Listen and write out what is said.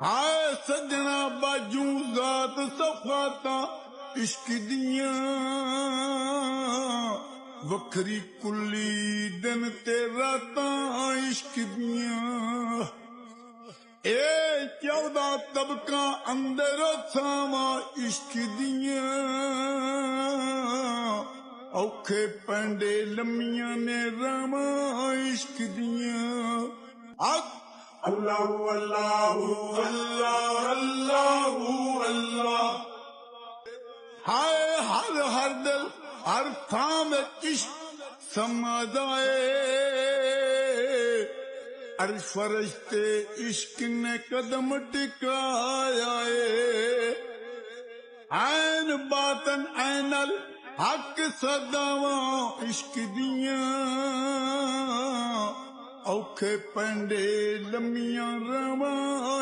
ہائے سجنا باجوں ذات صفاتا عشق دیاں وکھری کلی دن تے راتاں عشق دیاں اے 14 طبقہ اندر تھاواں عشق دیاں اوکھے پینڈے لمیاں نے راواں عشق دیاں اللہ اللہ اللہ اللہ اللہ ہائے ہر دل ہر تھاں وچ عشق سما جائے عرش فرش تے عشق نے قدم ٹکایا ہے عین باطن عین الحق صداواں عشق دیاں اوکھے پینڈے لمیاں رواں